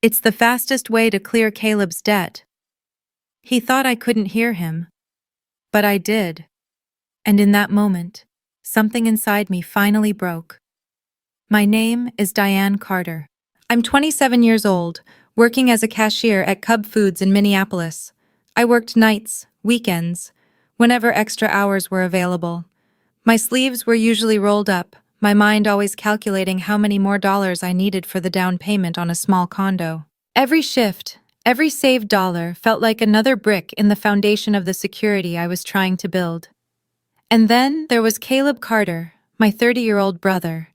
It's the fastest way to clear Caleb's debt. He thought I couldn't hear him, but I did. And in that moment, something inside me finally broke. My name is Diane Carter. I'm 27 years old, working as a cashier at Cub Foods in Minneapolis. I worked nights, weekends, whenever extra hours were available. My sleeves were usually rolled up, my mind always calculating how many more dollars I needed for the down payment on a small condo. Every shift, every saved dollar felt like another brick in the foundation of the security I was trying to build. And then there was Caleb Carter, my 30-year-old brother.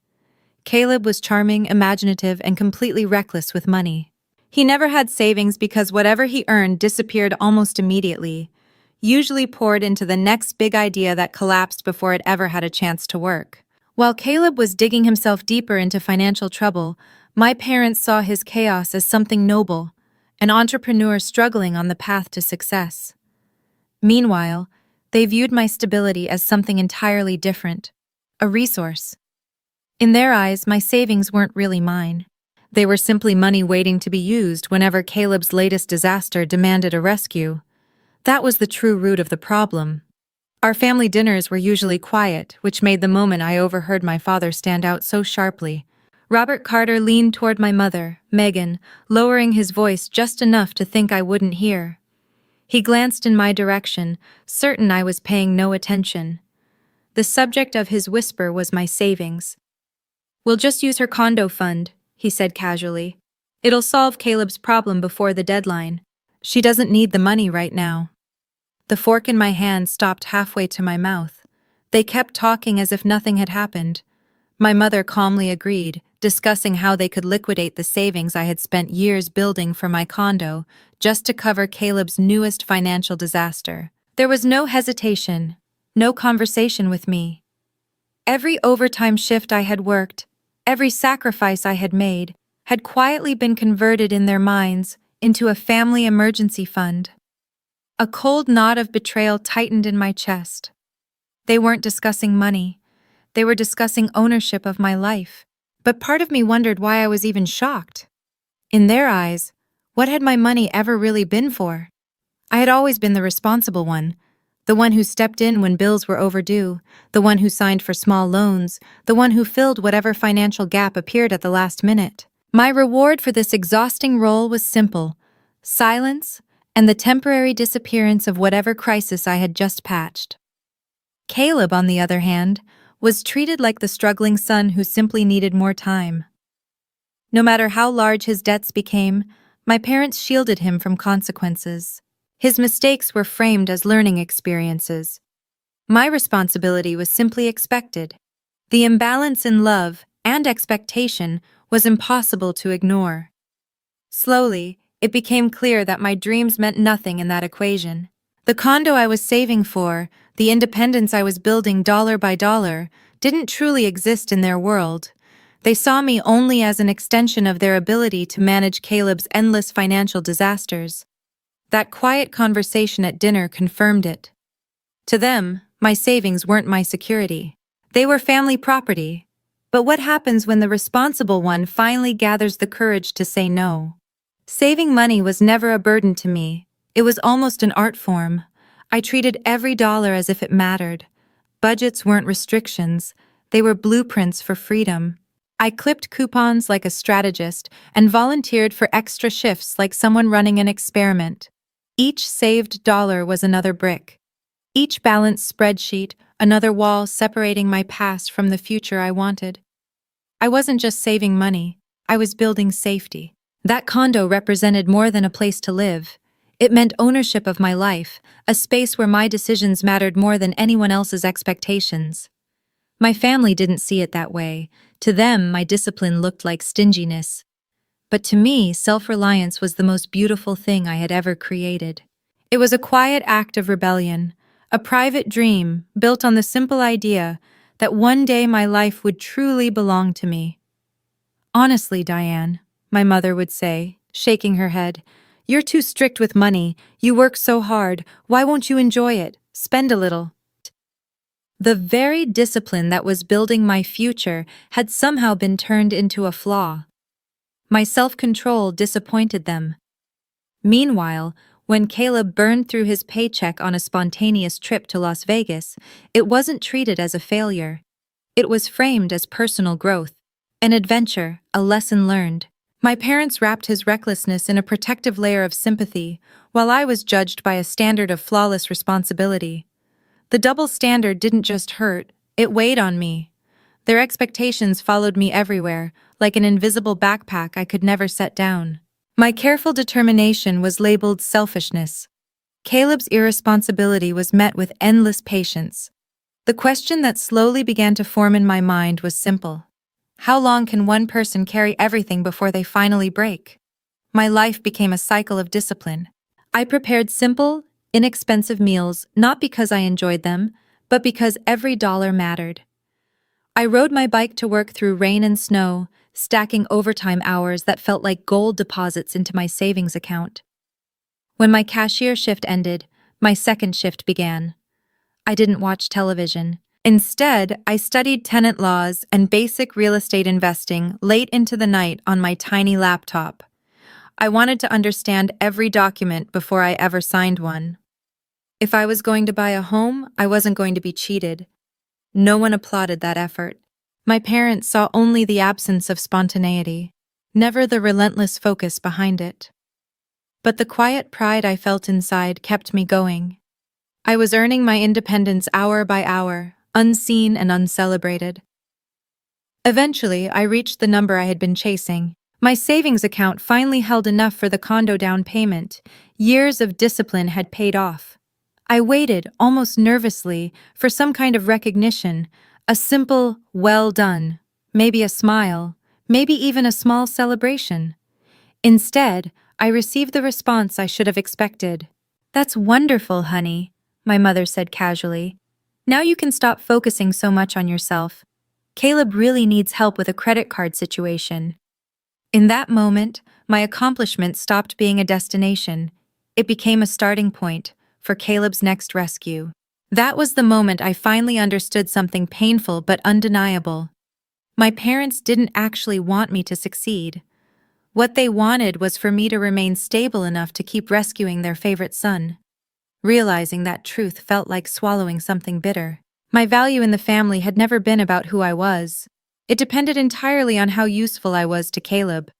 Caleb was charming, imaginative, and completely reckless with money. He never had savings because whatever he earned disappeared almost immediately, usually poured into the next big idea that collapsed before it ever had a chance to work. While Caleb was digging himself deeper into financial trouble, my parents saw his chaos as something noble, an entrepreneur struggling on the path to success. Meanwhile, they viewed my stability as something entirely different, a resource. In their eyes, my savings weren't really mine. They were simply money waiting to be used whenever Caleb's latest disaster demanded a rescue. That was the true root of the problem. Our family dinners were usually quiet, which made the moment I overheard my father stand out so sharply. Robert Carter leaned toward my mother, Megan, lowering his voice just enough to think I wouldn't hear. He glanced in my direction, certain I was paying no attention. The subject of his whisper was my savings. "We'll just use her condo fund," he said casually. "It'll solve Caleb's problem before the deadline. She doesn't need the money right now." The fork in my hand stopped halfway to my mouth. They kept talking as if nothing had happened. My mother calmly agreed, discussing how they could liquidate the savings I had spent years building for my condo, just to cover Caleb's newest financial disaster. There was no hesitation, no conversation with me. Every overtime shift I had worked, every sacrifice I had made, had quietly been converted in their minds into a family emergency fund. A cold knot of betrayal tightened in my chest. They weren't discussing money. They were discussing ownership of my life. But part of me wondered why I was even shocked. In their eyes, what had my money ever really been for? I had always been the responsible one, the one who stepped in when bills were overdue, the one who signed for small loans, the one who filled whatever financial gap appeared at the last minute. My reward for this exhausting role was simple: silence and the temporary disappearance of whatever crisis I had just patched. Caleb, on the other hand, was treated like the struggling son who simply needed more time. No matter how large his debts became, my parents shielded him from consequences. His mistakes were framed as learning experiences. My responsibility was simply expected. The imbalance in love and expectation was impossible to ignore. Slowly, it became clear that my dreams meant nothing in that equation. The condo I was saving for, the independence I was building dollar by dollar, didn't truly exist in their world. They saw me only as an extension of their ability to manage Caleb's endless financial disasters. That quiet conversation at dinner confirmed it. To them, my savings weren't my security. They were family property. But what happens when the responsible one finally gathers the courage to say no? Saving money was never a burden to me. It was almost an art form. I treated every dollar as if it mattered. Budgets weren't restrictions. They were blueprints for freedom. I clipped coupons like a strategist and volunteered for extra shifts like someone running an experiment. Each saved dollar was another brick. Each balanced spreadsheet, another wall separating my past from the future I wanted. I wasn't just saving money, I was building safety. That condo represented more than a place to live. It meant ownership of my life, a space where my decisions mattered more than anyone else's expectations. My family didn't see it that way. To them, my discipline looked like stinginess. But to me, self-reliance was the most beautiful thing I had ever created. It was a quiet act of rebellion, a private dream built on the simple idea that one day my life would truly belong to me. "Honestly, Diane," my mother would say, shaking her head, "you're too strict with money. You work so hard. Why won't you enjoy it? Spend a little." The very discipline that was building my future had somehow been turned into a flaw. My self-control disappointed them. Meanwhile, when Caleb burned through his paycheck on a spontaneous trip to Las Vegas, it wasn't treated as a failure. It was framed as personal growth, an adventure, a lesson learned. My parents wrapped his recklessness in a protective layer of sympathy, while I was judged by a standard of flawless responsibility. The double standard didn't just hurt, it weighed on me. Their expectations followed me everywhere, like an invisible backpack I could never set down. My careful determination was labeled selfishness. Caleb's irresponsibility was met with endless patience. The question that slowly began to form in my mind was simple. How long can one person carry everything before they finally break? My life became a cycle of discipline. I prepared simple, inexpensive meals not because I enjoyed them, but because every dollar mattered. I rode my bike to work through rain and snow, stacking overtime hours that felt like gold deposits into my savings account. When my cashier shift ended, my second shift began. I didn't watch television. Instead, I studied tenant laws and basic real estate investing late into the night on my tiny laptop. I wanted to understand every document before I ever signed one. If I was going to buy a home, I wasn't going to be cheated. No one applauded that effort. My parents saw only the absence of spontaneity, never the relentless focus behind it. But the quiet pride I felt inside kept me going. I was earning my independence hour by hour, unseen and uncelebrated. Eventually, I reached the number I had been chasing. My savings account finally held enough for the condo down payment. Years of discipline had paid off. I waited, almost nervously, for some kind of recognition, a simple, well done, maybe a smile, maybe even a small celebration. Instead, I received the response I should have expected. "That's wonderful, honey," my mother said casually. "Now you can stop focusing so much on yourself. Caleb really needs help with a credit card situation." In that moment, my accomplishment stopped being a destination. It became a starting point for Caleb's next rescue. That was the moment I finally understood something painful but undeniable. My parents didn't actually want me to succeed. What they wanted was for me to remain stable enough to keep rescuing their favorite son. Realizing that truth felt like swallowing something bitter. My value in the family had never been about who I was. It depended entirely on how useful I was to Caleb.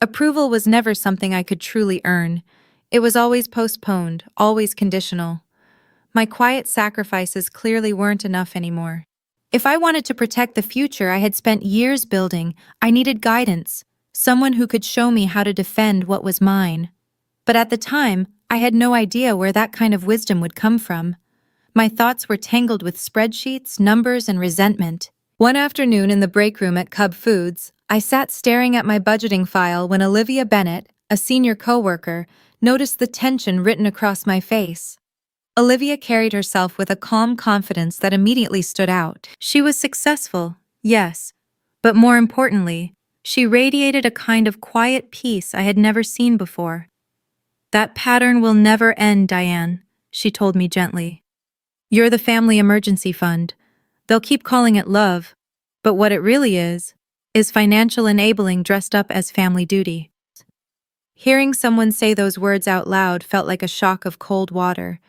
Approval was never something I could truly earn. It was always postponed, always conditional. My quiet sacrifices clearly weren't enough anymore. If I wanted to protect the future I had spent years building, I needed guidance, someone who could show me how to defend what was mine. But at the time, I had no idea where that kind of wisdom would come from. My thoughts were tangled with spreadsheets, numbers, and resentment. One afternoon in the break room at Cub Foods, I sat staring at my budgeting file when Olivia Bennett, a senior coworker, noticed the tension written across my face. Olivia carried herself with a calm confidence that immediately stood out. She was successful, yes, but more importantly, she radiated a kind of quiet peace I had never seen before. "That pattern will never end, Diane," she told me gently. "You're the family emergency fund. They'll keep calling it love, but what it really is financial enabling dressed up as family duty." Hearing someone say those words out loud felt like a shock of cold water.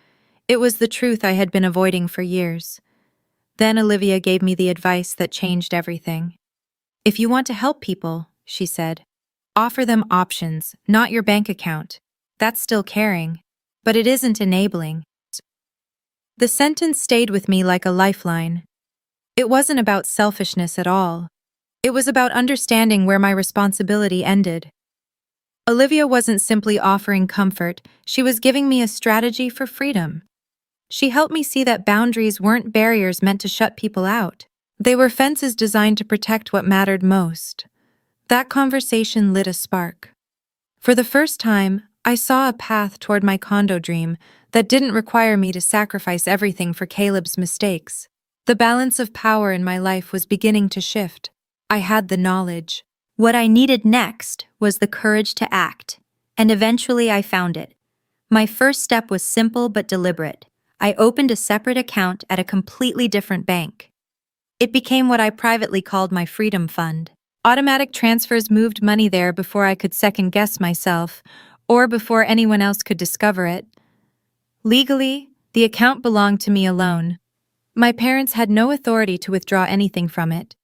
It was the truth I had been avoiding for years. Then Olivia gave me the advice that changed everything. "If you want to help people," she said, "offer them options, not your bank account. That's still caring, but it isn't enabling." The sentence stayed with me like a lifeline. It wasn't about selfishness at all. It was about understanding where my responsibility ended. Olivia wasn't simply offering comfort, she was giving me a strategy for freedom. She helped me see that boundaries weren't barriers meant to shut people out. They were fences designed to protect what mattered most. That conversation lit a spark. For the first time, I saw a path toward my condo dream that didn't require me to sacrifice everything for Caleb's mistakes. The balance of power in my life was beginning to shift. I had the knowledge. What I needed next was the courage to act, and eventually I found it. My first step was simple but deliberate. I opened a separate account at a completely different bank. It became what I privately called my freedom fund. Automatic transfers moved money there before I could second guess myself, or before anyone else could discover it. Legally, the account belonged to me alone. My parents had no authority to withdraw anything from it.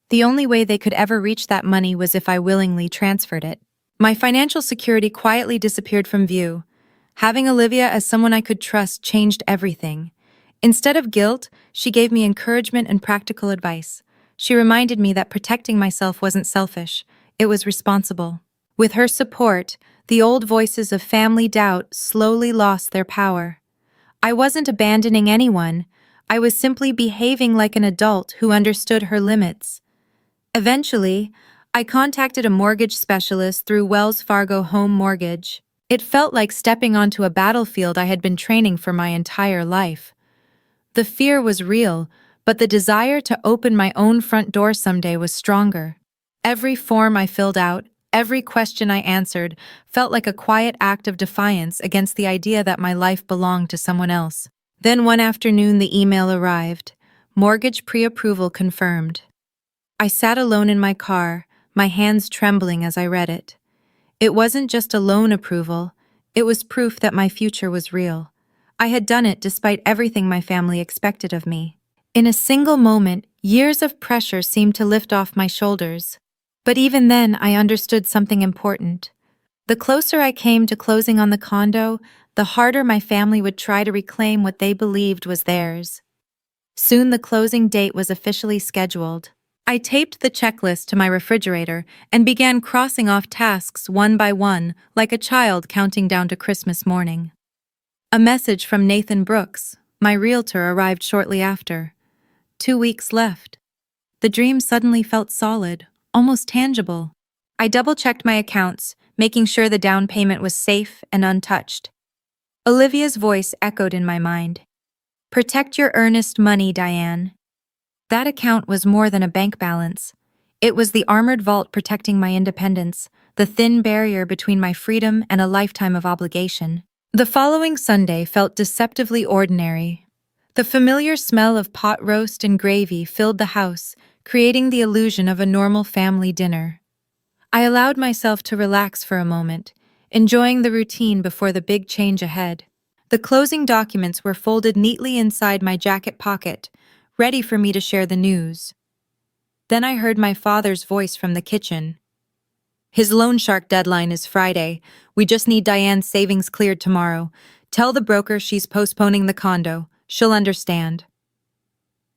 The only way they could ever reach that money was if I willingly transferred it. My financial security quietly disappeared from view. Having Olivia as someone I could trust changed everything. Instead of guilt, she gave me encouragement and practical advice. She reminded me that protecting myself wasn't selfish, it was responsible. With her support, the old voices of family doubt slowly lost their power. I wasn't abandoning anyone, I was simply behaving like an adult who understood her limits. Eventually, I contacted a mortgage specialist through Wells Fargo Home Mortgage. It felt like stepping onto a battlefield I had been training for my entire life. The fear was real, but the desire to open my own front door someday was stronger. Every form I filled out, every question I answered, felt like a quiet act of defiance against the idea that my life belonged to someone else. Then one afternoon the email arrived. Mortgage pre-approval confirmed. I sat alone in my car, my hands trembling as I read it. It wasn't just a loan approval, it was proof that my future was real. I had done it despite everything my family expected of me. In a single moment, years of pressure seemed to lift off my shoulders. But even then, I understood something important. The closer I came to closing on the condo, the harder my family would try to reclaim what they believed was theirs. Soon the closing date was officially scheduled. I taped the checklist to my refrigerator and began crossing off tasks one by one, like a child counting down to Christmas morning. A message from Nathan Brooks, my realtor, arrived shortly after. 2 weeks left. The dream suddenly felt solid, almost tangible. I double-checked my accounts, making sure the down payment was safe and untouched. Olivia's voice echoed in my mind. "Protect your earnest money, Diane." That account was more than a bank balance. It was the armored vault protecting my independence, the thin barrier between my freedom and a lifetime of obligation. The following Sunday felt deceptively ordinary. The familiar smell of pot roast and gravy filled the house, creating the illusion of a normal family dinner. I allowed myself to relax for a moment, enjoying the routine before the big change ahead. The closing documents were folded neatly inside my jacket pocket, ready for me to share the news. Then I heard my father's voice from the kitchen. "His loan shark deadline is Friday. We just need Diane's savings cleared tomorrow. Tell the broker she's postponing the condo. She'll understand."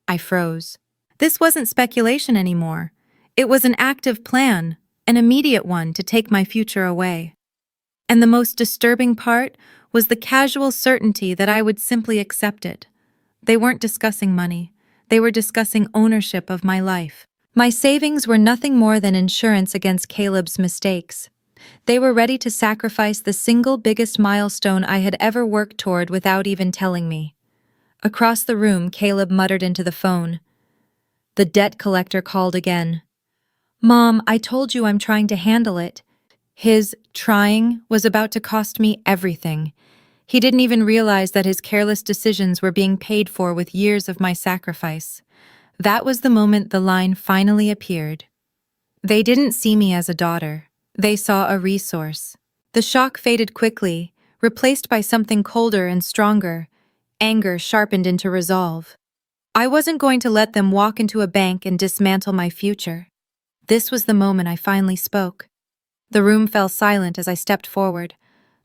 I froze. This wasn't speculation anymore. It was an active plan, an immediate one to take my future away. And the most disturbing part was the casual certainty that I would simply accept it. They weren't discussing money. They were discussing ownership of my life. My savings were nothing more than insurance against Caleb's mistakes. They were ready to sacrifice the single biggest milestone I had ever worked toward without even telling me. Across the room, Caleb muttered into the phone. The debt collector called again. "Mom, I told you I'm trying to handle it." His trying was about to cost me everything. He didn't even realize that his careless decisions were being paid for with years of my sacrifice. That was the moment the line finally appeared. They didn't see me as a daughter. They saw a resource. The shock faded quickly, replaced by something colder and stronger. Anger sharpened into resolve. I wasn't going to let them walk into a bank and dismantle my future. This was the moment I finally spoke. The room fell silent as I stepped forward.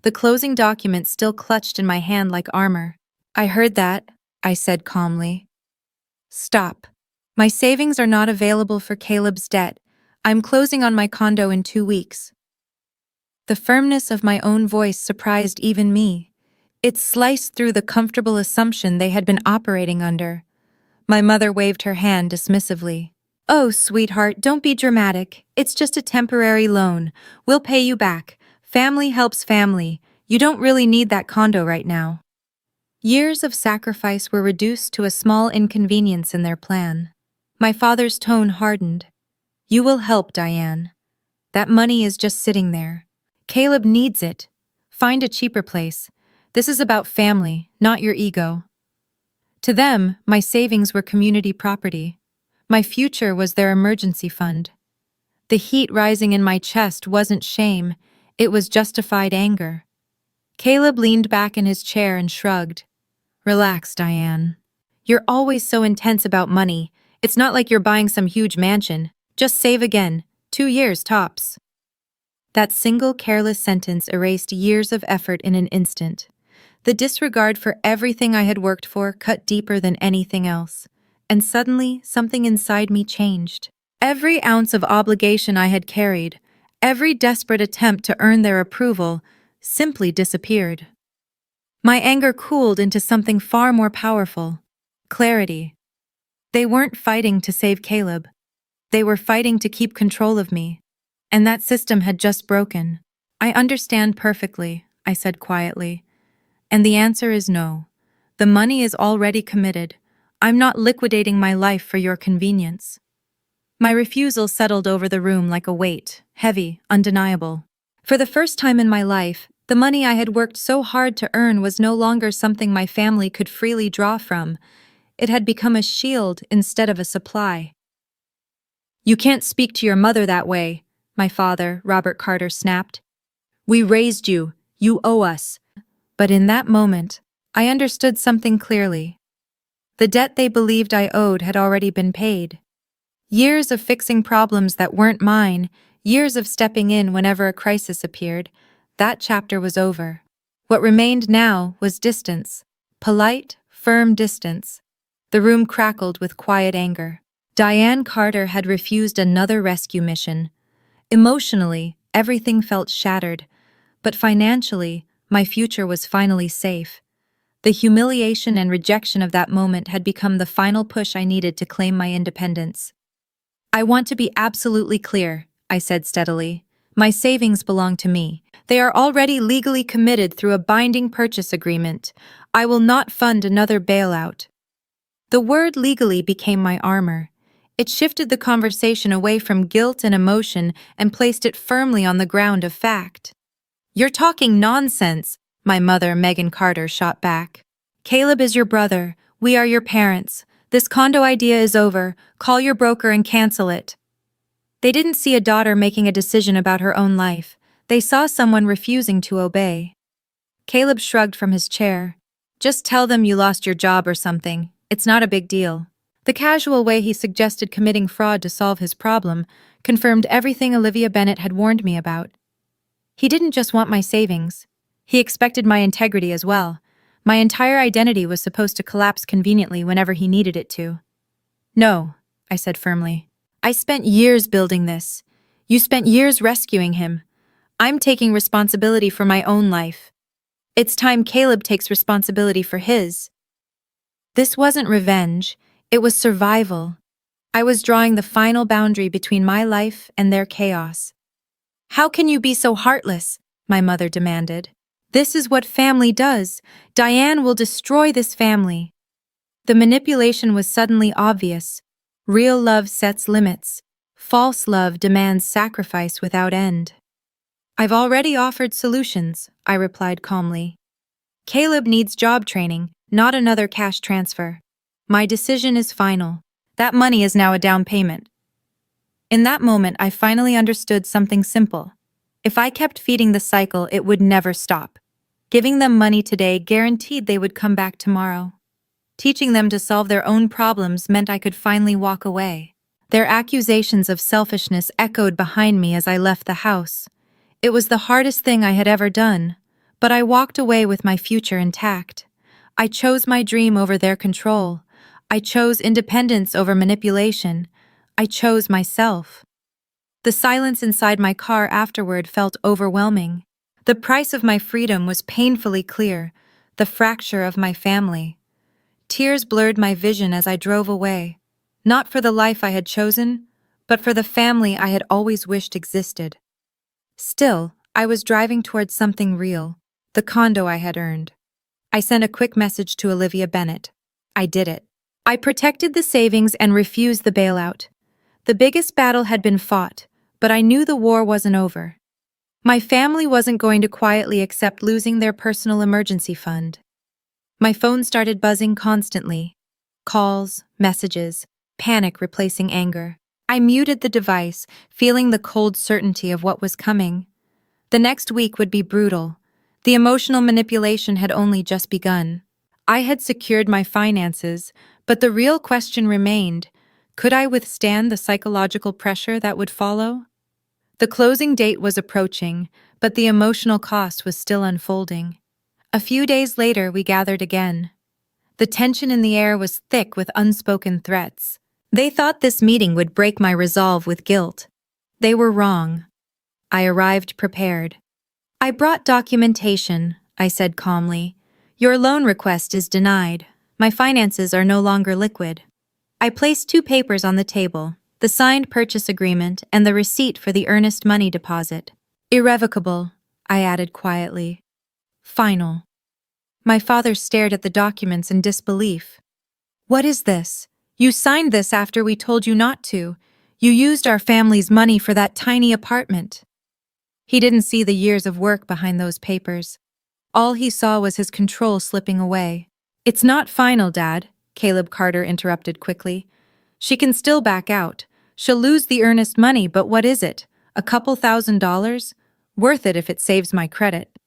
The closing document still clutched in my hand like armor. "I heard that," I said calmly. "Stop. My savings are not available for Caleb's debt. I'm closing on my condo in 2 weeks." The firmness of my own voice surprised even me. It sliced through the comfortable assumption they had been operating under. My mother waved her hand dismissively. "Oh, sweetheart, don't be dramatic. It's just a temporary loan. We'll pay you back. Family helps family. You don't really need that condo right now." Years of sacrifice were reduced to a small inconvenience in their plan. My father's tone hardened. "You will help, Diane. That money is just sitting there. Caleb needs it. Find a cheaper place. This is about family, not your ego." To them, my savings were community property. My future was their emergency fund. The heat rising in my chest wasn't shame, it was justified anger. Caleb leaned back in his chair and shrugged. Relax, Diane. You're always so intense about money. It's not like you're buying some huge mansion. Just save again. 2 years tops. That single careless sentence erased years of effort in an instant. The disregard for everything I had worked for cut deeper than anything else. And suddenly, something inside me changed. Every ounce of obligation I had carried, every desperate attempt to earn their approval, simply disappeared. My anger cooled into something far more powerful: clarity. They weren't fighting to save Caleb. They were fighting to keep control of me. And that system had just broken. I understand perfectly, I said quietly. And the answer is no. The money is already committed. I'm not liquidating my life for your convenience. My refusal settled over the room like a weight, heavy, undeniable. For the first time in my life, the money I had worked so hard to earn was no longer something my family could freely draw from. It had become a shield instead of a supply. You can't speak to your mother that way, my father, Robert Carter, snapped. We raised you. You owe us. But in that moment, I understood something clearly. The debt they believed I owed had already been paid. Years of fixing problems that weren't mine, years of stepping in whenever a crisis appeared, that chapter was over. What remained now was distance. Polite, firm distance. The room crackled with quiet anger. Diane Carter had refused another rescue mission. Emotionally, everything felt shattered, but financially, my future was finally safe. The humiliation and rejection of that moment had become the final push I needed to claim my independence. I want to be absolutely clear, I said steadily. My savings belong to me. They are already legally committed through a binding purchase agreement. I will not fund another bailout. The word legally became my armor. It shifted the conversation away from guilt and emotion and placed it firmly on the ground of fact. You're talking nonsense, my mother, Megan Carter, shot back. Caleb is your brother. We are your parents. This condo idea is over. Call your broker and cancel it. They didn't see a daughter making a decision about her own life. They saw someone refusing to obey. Caleb shrugged from his chair. Just tell them you lost your job or something. It's not a big deal. The casual way he suggested committing fraud to solve his problem confirmed everything Olivia Bennett had warned me about. He didn't just want my savings. He expected my integrity as well. My entire identity was supposed to collapse conveniently whenever he needed it to. No, I said firmly. I spent years building this. You spent years rescuing him. I'm taking responsibility for my own life. It's time Caleb takes responsibility for his. This wasn't revenge, it was survival. I was drawing the final boundary between my life and their chaos. How can you be so heartless? My mother demanded. This is what family does. Diane will destroy this family. The manipulation was suddenly obvious. Real love sets limits. False love demands sacrifice without end. I've already offered solutions, I replied calmly. Caleb needs job training, not another cash transfer. My decision is final. That money is now a down payment. In that moment, I finally understood something simple. If I kept feeding the cycle, it would never stop. Giving them money today guaranteed they would come back tomorrow. Teaching them to solve their own problems meant I could finally walk away. Their accusations of selfishness echoed behind me as I left the house. It was the hardest thing I had ever done, but I walked away with my future intact. I chose my dream over their control. I chose independence over manipulation. I chose myself. The silence inside my car afterward felt overwhelming. The price of my freedom was painfully clear, the fracture of my family. Tears blurred my vision as I drove away, not for the life I had chosen, but for the family I had always wished existed. Still, I was driving towards something real, the condo I had earned. I sent a quick message to Olivia Bennett. I did it. I protected the savings and refused the bailout. The biggest battle had been fought, but I knew the war wasn't over. My family wasn't going to quietly accept losing their personal emergency fund. My phone started buzzing constantly. Calls, messages, panic replacing anger. I muted the device, feeling the cold certainty of what was coming. The next week would be brutal. The emotional manipulation had only just begun. I had secured my finances, but the real question remained: could I withstand the psychological pressure that would follow? The closing date was approaching, but the emotional cost was still unfolding. A few days later, we gathered again. The tension in the air was thick with unspoken threats. They thought this meeting would break my resolve with guilt. They were wrong. I arrived prepared. "I brought documentation," I said calmly. "Your loan request is denied. My finances are no longer liquid." I placed two papers on the table: the signed purchase agreement and the receipt for the earnest money deposit. "Irrevocable," I added quietly. "Final." My father stared at the documents in disbelief. "What is this? You signed this after we told you not to. You used our family's money for that tiny apartment." He didn't see the years of work behind those papers. All he saw was his control slipping away. "It's not final, Dad," Caleb Carter interrupted quickly. "She can still back out. She'll lose the earnest money, but what is it? A couple $1,000s? Worth it if it saves my credit."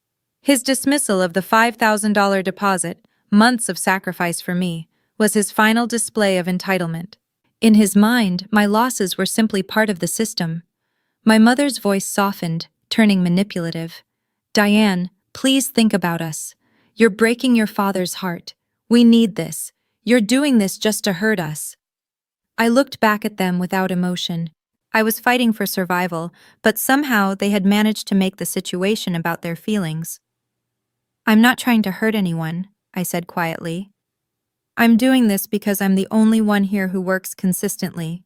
His dismissal of the $5,000 deposit, months of sacrifice for me, was his final display of entitlement. In his mind, my losses were simply part of the system. My mother's voice softened, turning manipulative. "Diane, please think about us. You're breaking your father's heart. We need this. You're doing this just to hurt us." I looked back at them without emotion. I was fighting for survival, but somehow they had managed to make the situation about their feelings. "I'm not trying to hurt anyone," I said quietly. "I'm doing this because I'm the only one here who works consistently.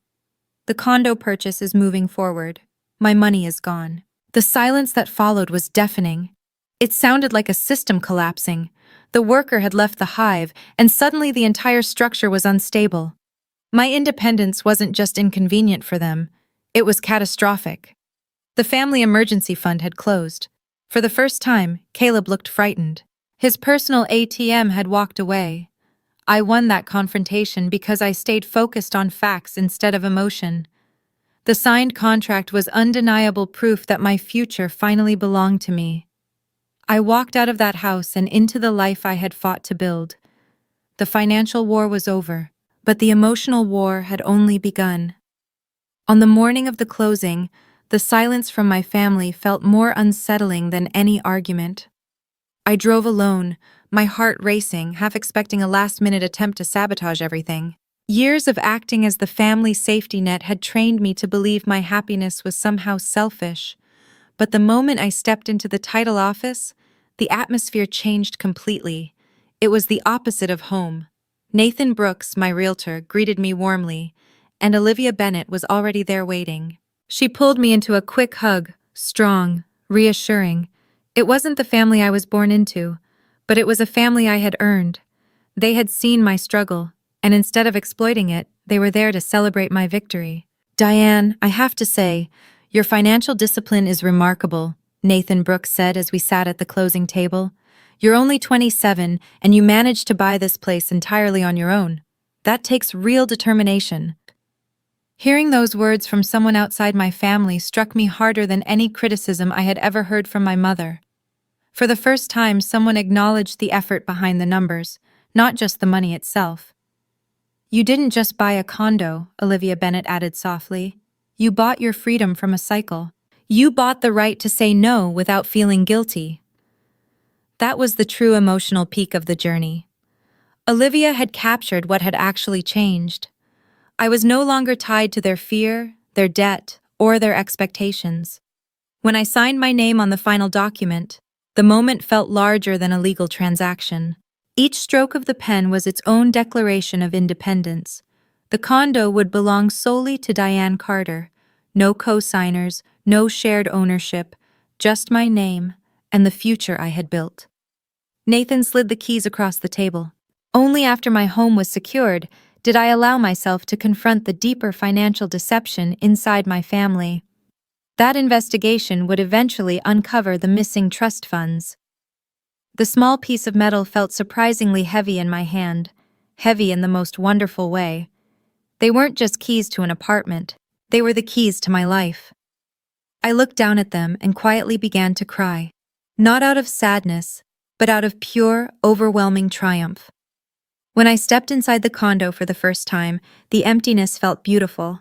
The condo purchase is moving forward. My money is gone." The silence that followed was deafening. It sounded like a system collapsing. The worker had left the hive, and suddenly the entire structure was unstable. My independence wasn't just inconvenient for them, it was catastrophic. The family emergency fund had closed. For the first time, Caleb looked frightened. His personal ATM had walked away. I won that confrontation because I stayed focused on facts instead of emotion. The signed contract was undeniable proof that my future finally belonged to me. I walked out of that house and into the life I had fought to build. The financial war was over, but the emotional war had only begun. On the morning of the closing, the silence from my family felt more unsettling than any argument. I drove alone, my heart racing, half expecting a last-minute attempt to sabotage everything. Years of acting as the family safety net had trained me to believe my happiness was somehow selfish. But the moment I stepped into the title office, the atmosphere changed completely. It was the opposite of home. Nathan Brooks, my realtor, greeted me warmly, and Olivia Bennett was already there waiting. She pulled me into a quick hug, strong, reassuring. It wasn't the family I was born into, but it was a family I had earned. They had seen my struggle, and instead of exploiting it, they were there to celebrate my victory. "Diane, I have to say, your financial discipline is remarkable," Nathan Brooks said as we sat at the closing table. "You're only 27, and you managed to buy this place entirely on your own. That takes real determination." Hearing those words from someone outside my family struck me harder than any criticism I had ever heard from my mother. For the first time, someone acknowledged the effort behind the numbers, not just the money itself. "You didn't just buy a condo," Olivia Bennett added softly. "You bought your freedom from a cycle. You bought the right to say no without feeling guilty." That was the true emotional peak of the journey. Olivia had captured what had actually changed. I was no longer tied to their fear, their debt, or their expectations. When I signed my name on the final document, the moment felt larger than a legal transaction. Each stroke of the pen was its own declaration of independence. The condo would belong solely to Diane Carter. No co-signers, no shared ownership, just my name and the future I had built. Nathan slid the keys across the table. Only after my home was secured did I allow myself to confront the deeper financial deception inside my family. That investigation would eventually uncover the missing trust funds. The small piece of metal felt surprisingly heavy in my hand, heavy in the most wonderful way. They weren't just keys to an apartment. They were the keys to my life. I looked down at them and quietly began to cry. Not out of sadness, but out of pure, overwhelming triumph. When I stepped inside the condo for the first time, the emptiness felt beautiful.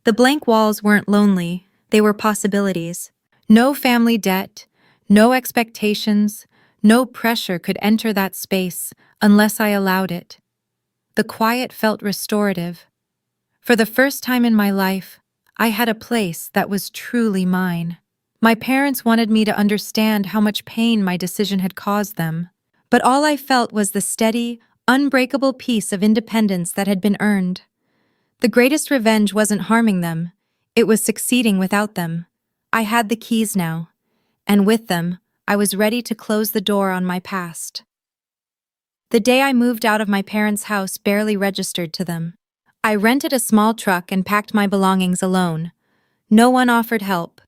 The blank walls weren't lonely, they were possibilities. No family debt, no expectations, no pressure could enter that space unless I allowed it. The quiet felt restorative. For the first time in my life, I had a place that was truly mine. My parents wanted me to understand how much pain my decision had caused them, but all I felt was the steady, unbreakable peace of independence that had been earned. The greatest revenge wasn't harming them, it was succeeding without them. I had the keys now, and with them, I was ready to close the door on my past. The day I moved out of my parents' house barely registered to them. I rented a small truck and packed my belongings alone. No one offered help.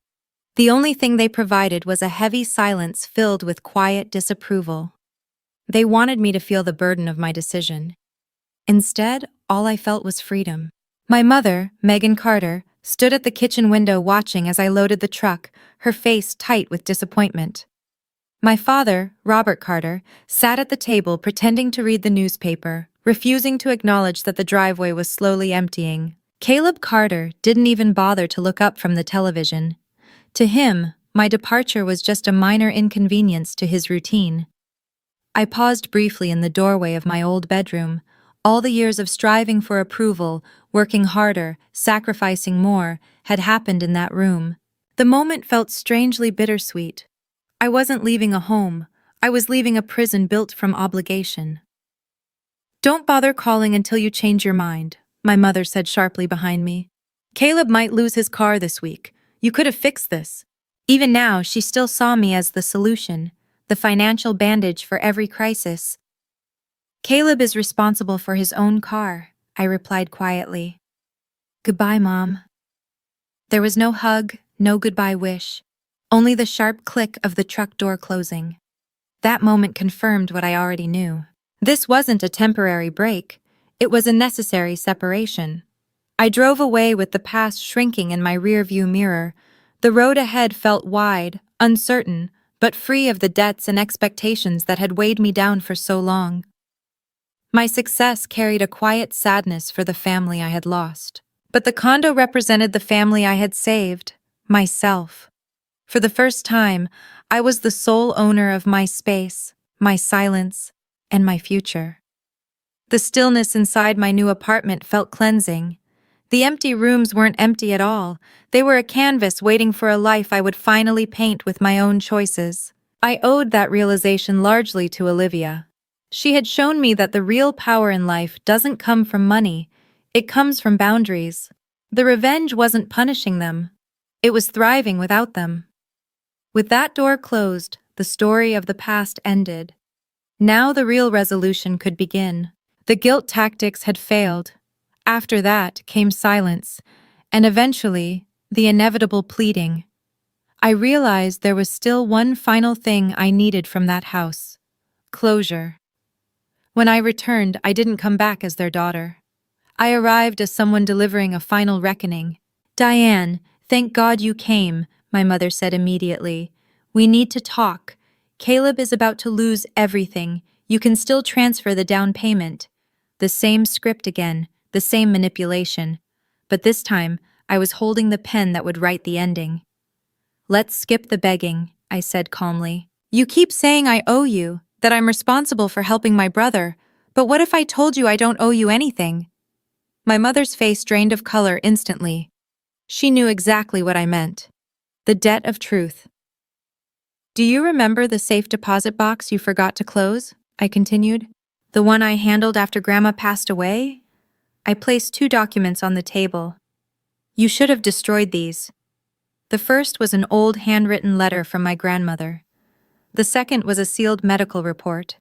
The only thing they provided was a heavy silence filled with quiet disapproval. They wanted me to feel the burden of my decision. Instead, all I felt was freedom. My mother, Megan Carter, stood at the kitchen window watching as I loaded the truck, her face tight with disappointment. My father, Robert Carter, sat at the table pretending to read the newspaper, refusing to acknowledge that the driveway was slowly emptying. Caleb Carter didn't even bother to look up from the television. To him, my departure was just a minor inconvenience to his routine. I paused briefly in the doorway of my old bedroom. All the years of striving for approval, working harder, sacrificing more, had happened in that room. The moment felt strangely bittersweet. I wasn't leaving a home, I was leaving a prison built from obligation. "Don't bother calling until you change your mind," my mother said sharply behind me. "Caleb might lose his car this week. You could have fixed this." Even now, she still saw me as the solution, the financial bandage for every crisis. "Caleb is responsible for his own car," I replied quietly. "Goodbye, Mom." There was no hug, no goodbye wish, only the sharp click of the truck door closing. That moment confirmed what I already knew. This wasn't a temporary break, it was a necessary separation. I drove away with the past shrinking in my rearview mirror. The road ahead felt wide, uncertain, but free of the debts and expectations that had weighed me down for so long. My success carried a quiet sadness for the family I had lost. But the condo represented the family I had saved, myself. For the first time, I was the sole owner of my space, my silence, and my future. The stillness inside my new apartment felt cleansing. The empty rooms weren't empty at all. They were a canvas waiting for a life I would finally paint with my own choices. I owed that realization largely to Olivia. She had shown me that the real power in life doesn't come from money, it comes from boundaries. The revenge wasn't punishing them, it was thriving without them. With that door closed, the story of the past ended. Now the real resolution could begin. The guilt tactics had failed. After that came silence, and eventually, the inevitable pleading. I realized there was still one final thing I needed from that house: closure. When I returned, I didn't come back as their daughter. I arrived as someone delivering a final reckoning. "Diane, thank God you came," my mother said immediately. "We need to talk. Caleb is about to lose everything. You can still transfer the down payment." The same script again, the same manipulation. But this time, I was holding the pen that would write the ending. "Let's skip the begging," I said calmly. "You keep saying I owe you, that I'm responsible for helping my brother, but what if I told you I don't owe you anything?" My mother's face drained of color instantly. She knew exactly what I meant. The debt of truth. "Do you remember the safe deposit box you forgot to close?" I continued. "The one I handled after Grandma passed away?" I placed 2 documents on the table. "You should have destroyed these." The first was an old handwritten letter from my grandmother. The second was a sealed medical report.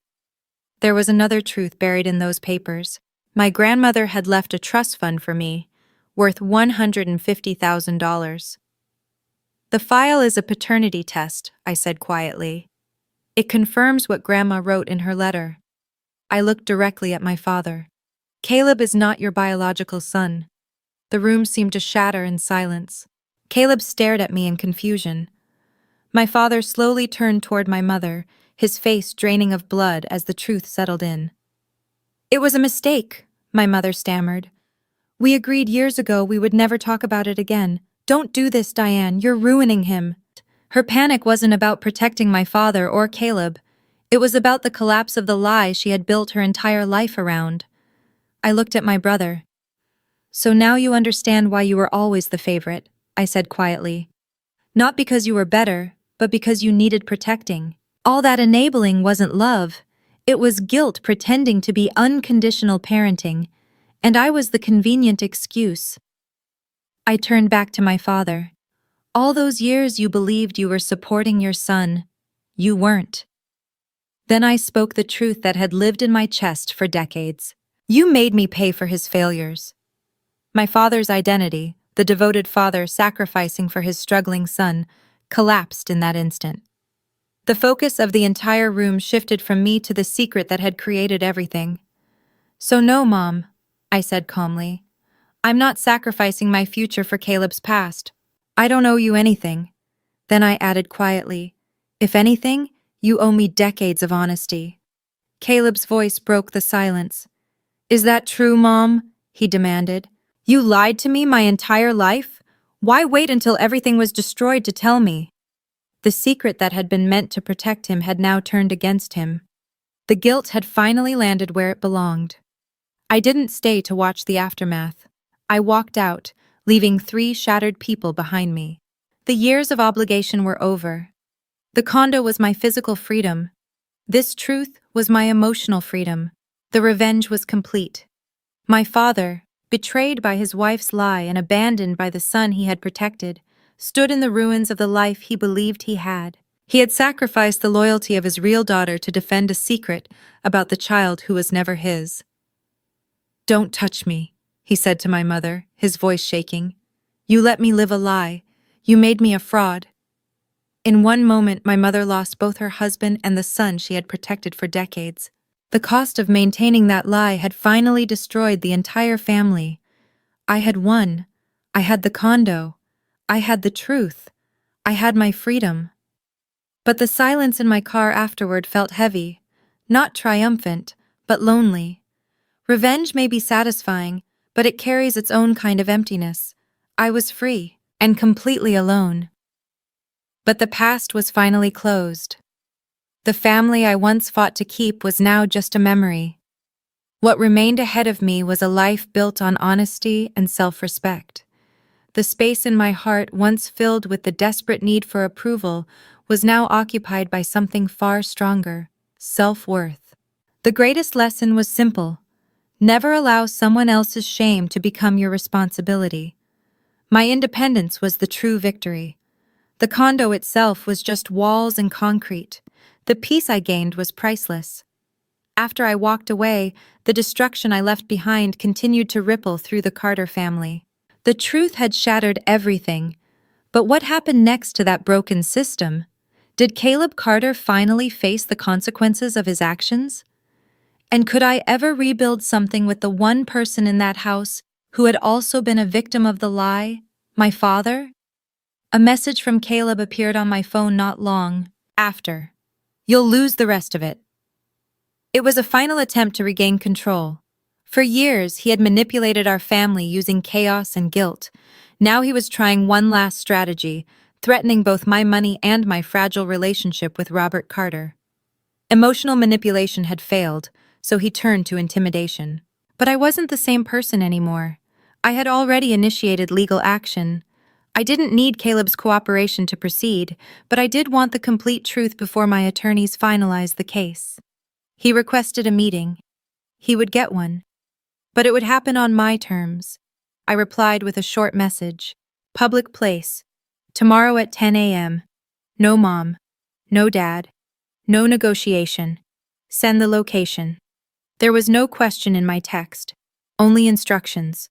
There was another truth buried in those papers. My grandmother had left a trust fund for me, worth $150,000. "The file is a paternity test," I said quietly. "It confirms what Grandma wrote in her letter." I looked directly at my father. "Caleb is not your biological son." The room seemed to shatter in silence. Caleb stared at me in confusion. My father slowly turned toward my mother, his face draining of blood as the truth settled in. "It was a mistake," my mother stammered. "We agreed years ago we would never talk about it again. Don't do this, Diane, you're ruining him." Her panic wasn't about protecting my father or Caleb. It was about the collapse of the lie she had built her entire life around. I looked at my brother. "So now you understand why you were always the favorite," I said quietly. "Not because you were better, but because you needed protecting. All that enabling wasn't love. It was guilt pretending to be unconditional parenting, and I was the convenient excuse." I turned back to my father. "All those years you believed you were supporting your son. You weren't." Then I spoke the truth that had lived in my chest for decades. "You made me pay for his failures." My father's identity, the devoted father sacrificing for his struggling son, collapsed in that instant. The focus of the entire room shifted from me to the secret that had created everything. "So no, Mom," I said calmly. "I'm not sacrificing my future for Caleb's past. I don't owe you anything." Then I added quietly, "If anything, you owe me decades of honesty." Caleb's voice broke the silence. "Is that true, Mom?" he demanded. "You lied to me my entire life? Why wait until everything was destroyed to tell me?" The secret that had been meant to protect him had now turned against him. The guilt had finally landed where it belonged. I didn't stay to watch the aftermath. I walked out, leaving 3 shattered people behind me. The years of obligation were over. The condo was my physical freedom. This truth was my emotional freedom. The revenge was complete. My father, betrayed by his wife's lie and abandoned by the son he had protected, stood in the ruins of the life he believed he had. He had sacrificed the loyalty of his real daughter to defend a secret about the child who was never his. "Don't touch me," he said to my mother, his voice shaking. "You let me live a lie. You made me a fraud." In one moment, my mother lost both her husband and the son she had protected for decades. The cost of maintaining that lie had finally destroyed the entire family. I had won. I had the condo. I had the truth. I had my freedom. But the silence in my car afterward felt heavy, not triumphant, but lonely. Revenge may be satisfying, but it carries its own kind of emptiness. I was free, and completely alone. But the past was finally closed. The family I once fought to keep was now just a memory. What remained ahead of me was a life built on honesty and self-respect. The space in my heart, once filled with the desperate need for approval, was now occupied by something far stronger: self-worth. The greatest lesson was simple: never allow someone else's shame to become your responsibility. My independence was the true victory. The condo itself was just walls and concrete. The peace I gained was priceless. After I walked away, the destruction I left behind continued to ripple through the Carter family. The truth had shattered everything. But what happened next to that broken system? Did Caleb Carter finally face the consequences of his actions? And could I ever rebuild something with the one person in that house who had also been a victim of the lie, my father? A message from Caleb appeared on my phone not long after. "You'll lose the rest of it." It was a final attempt to regain control. For years, he had manipulated our family using chaos and guilt. Now he was trying one last strategy, threatening both my money and my fragile relationship with Robert Carter. Emotional manipulation had failed, so he turned to intimidation. But I wasn't the same person anymore. I had already initiated legal action. I didn't need Caleb's cooperation to proceed, but I did want the complete truth before my attorneys finalized the case. He requested a meeting. He would get one. But it would happen on my terms. I replied with a short message. "Public place. Tomorrow at 10 a.m. No mom. No dad. No negotiation. Send the location." There was no question in my text, only instructions.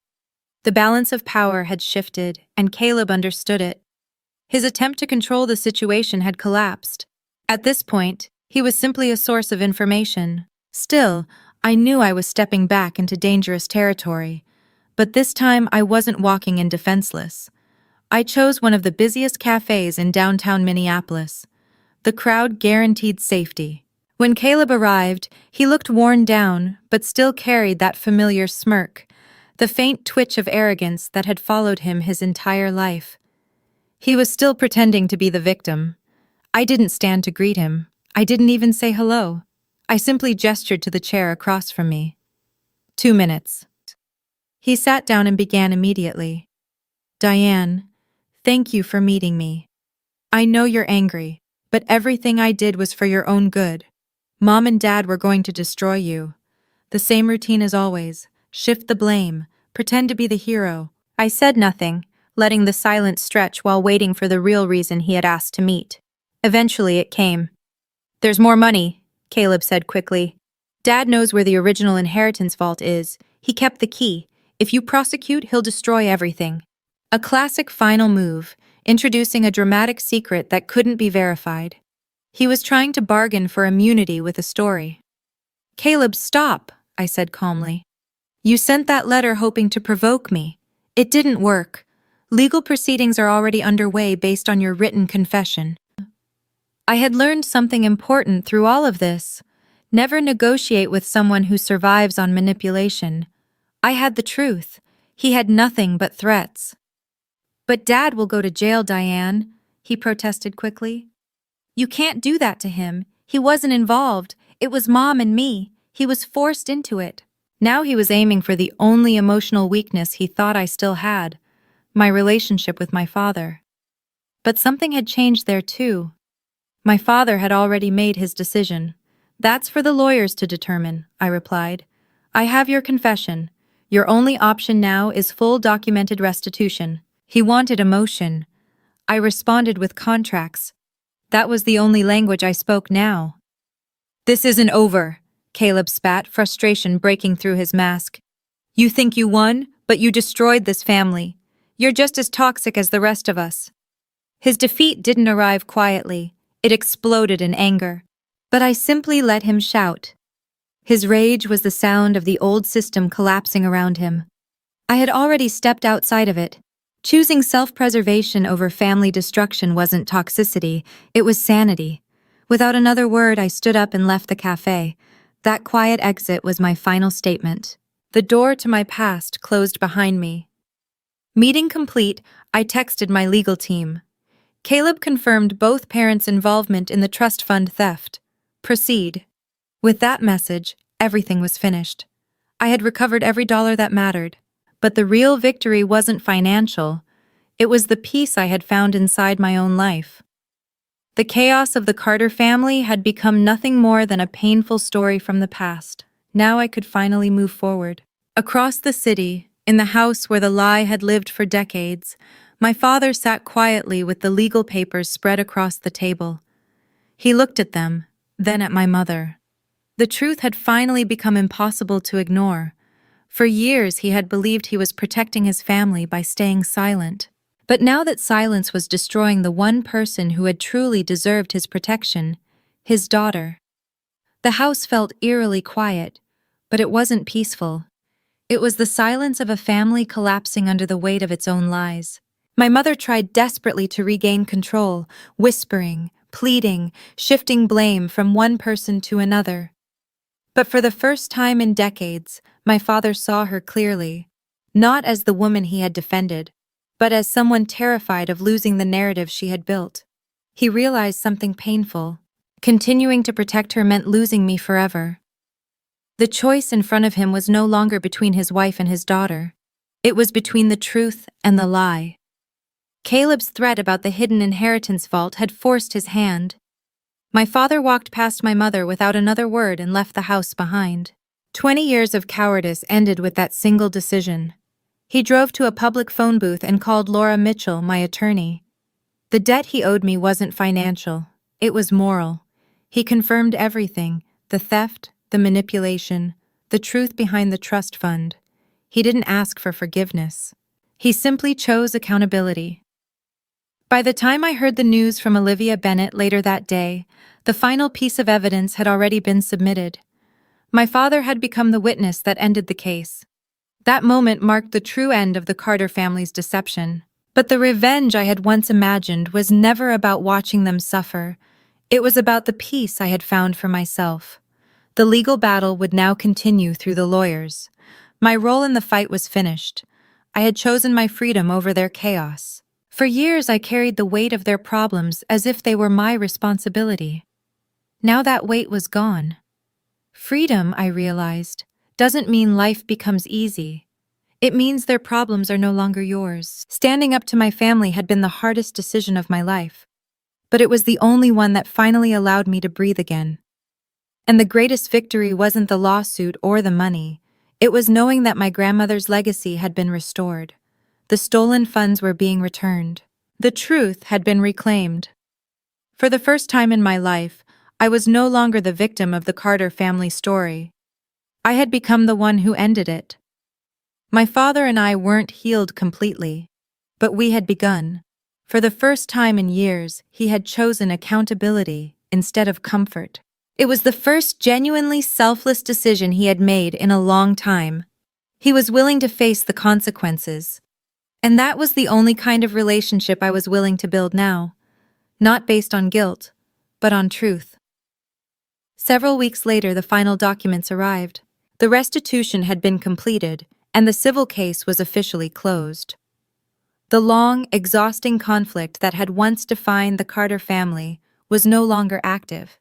The balance of power had shifted, and Caleb understood it. His attempt to control the situation had collapsed. At this point, he was simply a source of information. Still, I knew I was stepping back into dangerous territory. But this time I wasn't walking in defenseless. I chose one of the busiest cafes in downtown Minneapolis. The crowd guaranteed safety. When Caleb arrived, he looked worn down, but still carried that familiar smirk, the faint twitch of arrogance that had followed him his entire life. He was still pretending to be the victim. I didn't stand to greet him. I didn't even say hello. I simply gestured to the chair across from me. 2 minutes. He sat down and began immediately. Diane, thank you for meeting me. I know you're angry, but everything I did was for your own good. Mom and Dad were going to destroy you. The same routine as always. Shift the blame. Pretend to be the hero. I said nothing, letting the silence stretch while waiting for the real reason he had asked to meet. Eventually it came. There's more money, Caleb said quickly. Dad knows where the original inheritance vault is. He kept the key. If you prosecute, he'll destroy everything. A classic final move, introducing a dramatic secret that couldn't be verified. He was trying to bargain for immunity with a story. Caleb, stop, I said calmly. You sent that letter hoping to provoke me. It didn't work. Legal proceedings are already underway based on your written confession. I had learned something important through all of this. Never negotiate with someone who survives on manipulation. I had the truth. He had nothing but threats. But Dad will go to jail, Diane, he protested quickly. You can't do that to him. He wasn't involved. It was Mom and me. He was forced into it. Now he was aiming for the only emotional weakness he thought I still had, my relationship with my father. But something had changed there too. My father had already made his decision. That's for the lawyers to determine, I replied. I have your confession. Your only option now is full documented restitution. He wanted emotion. I responded with contracts. That was the only language I spoke now. This isn't over, Caleb spat, frustration breaking through his mask. You think you won, but you destroyed this family. You're just as toxic as the rest of us. His defeat didn't arrive quietly. It exploded in anger. But I simply let him shout. His rage was the sound of the old system collapsing around him. I had already stepped outside of it. Choosing self-preservation over family destruction wasn't toxicity, it was sanity. Without another word, I stood up and left the cafe. That quiet exit was my final statement. The door to my past closed behind me. Meeting complete, I texted my legal team. Caleb confirmed both parents' involvement in the trust fund theft. Proceed. With that message, everything was finished. I had recovered every dollar that mattered. But the real victory wasn't financial. It was the peace I had found inside my own life. The chaos of the Carter family had become nothing more than a painful story from the past. Now I could finally move forward. Across the city, in the house where the lie had lived for decades, my father sat quietly with the legal papers spread across the table. He looked at them, then at my mother. The truth had finally become impossible to ignore. For years he had believed he was protecting his family by staying silent. But now that silence was destroying the one person who had truly deserved his protection, his daughter. The house felt eerily quiet, but it wasn't peaceful. It was the silence of a family collapsing under the weight of its own lies. My mother tried desperately to regain control, whispering, pleading, shifting blame from one person to another. But for the first time in decades, my father saw her clearly, not as the woman he had defended, but as someone terrified of losing the narrative she had built. He realized something painful. Continuing to protect her meant losing me forever. The choice in front of him was no longer between his wife and his daughter. It was between the truth and the lie. Caleb's threat about the hidden inheritance vault had forced his hand. My father walked past my mother without another word and left the house behind. 20 years of cowardice ended with that single decision. He drove to a public phone booth and called Laura Mitchell, my attorney. The debt he owed me wasn't financial. It was moral. He confirmed everything, the theft, the manipulation, the truth behind the trust fund. He didn't ask for forgiveness. He simply chose accountability. By the time I heard the news from Olivia Bennett later that day, the final piece of evidence had already been submitted. My father had become the witness that ended the case. That moment marked the true end of the Carter family's deception. But the revenge I had once imagined was never about watching them suffer. It was about the peace I had found for myself. The legal battle would now continue through the lawyers. My role in the fight was finished. I had chosen my freedom over their chaos. For years I carried the weight of their problems as if they were my responsibility. Now that weight was gone. Freedom, I realized, doesn't mean life becomes easy. It means their problems are no longer yours. Standing up to my family had been the hardest decision of my life, but it was the only one that finally allowed me to breathe again. And the greatest victory wasn't the lawsuit or the money. It was knowing that my grandmother's legacy had been restored. The stolen funds were being returned. The truth had been reclaimed. For the first time in my life, I was no longer the victim of the Carter family story. I had become the one who ended it. My father and I weren't healed completely, but we had begun. For the first time in years, he had chosen accountability instead of comfort. It was the first genuinely selfless decision he had made in a long time. He was willing to face the consequences. And that was the only kind of relationship I was willing to build now. Not based on guilt, but on truth. Several weeks later, the final documents arrived. The restitution had been completed, and the civil case was officially closed. The long, exhausting conflict that had once defined the Carter family was no longer active.